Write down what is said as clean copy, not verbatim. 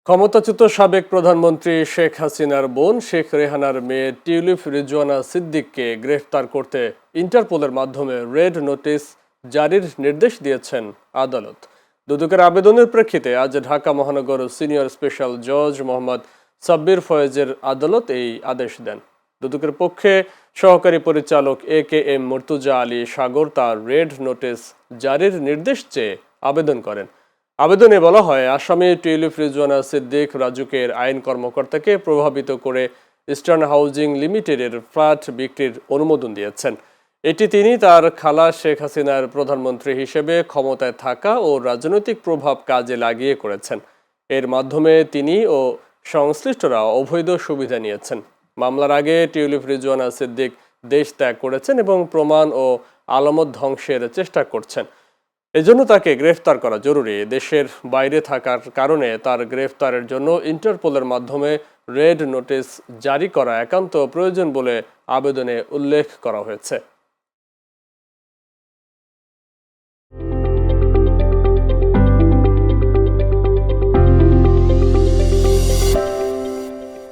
ক্ষমতাচ্যুত সাবেক প্রধানমন্ত্রী শেখ হাসিনার বোন শেখ রেহানার মেয়ে টিউলিপ রিজওয়ানা সিদ্দিককে গ্রেফতার করতে ইন্টারপোলের মাধ্যমে রেড নোটিশ জারির নির্দেশ দিয়েছেন আদালত। দুদকের আবেদনের প্রেক্ষিতে আজ ঢাকা মহানগর সিনিয়র স্পেশাল জজ মোহাম্মদ সাব্বির ফয়েজের আদালত এই আদেশ দেন। দুদকের পক্ষে সহকারী পরিচালক AKM মুর্তুজা আলী সাগর তার রেড নোটিশ জারির নির্দেশ চেয়ে আবেদন করেন। আবেদনে বলা হয়, আসামি টিউলিপ রিজওয়ানা সিদ্দিক রাজুকের আইন কর্মকর্তাকে প্রভাবিত করে ইস্টার্ন হাউজিং লিমিটেডের ফ্ল্যাট বিক্রির অনুমোদন দিয়েছেন। এটি তিনি তার খালা শেখ হাসিনার প্রধানমন্ত্রী হিসেবে ক্ষমতায় থাকা ও রাজনৈতিক প্রভাব কাজে লাগিয়ে করেছেন। এর মাধ্যমে তিনি ও সংশ্লিষ্টরা অবৈধ সুবিধা নিয়েছেন। মামলার আগে টিউলিপ রিজওয়ানা সিদ্দিক দেশ ত্যাগ করেছেন এবং প্রমাণ ও আলামত ধ্বংসের চেষ্টা করছেন। এজন্য তাকে গ্রেফতার করা জরুরি। দেশের বাইরে থাকার কারণে তার গ্রেফতারের জন্য ইন্টারপোলের মাধ্যমে রেড নোটিশ জারি করা একান্ত প্রয়োজন বলে আবেদনে উল্লেখ করা হয়েছে।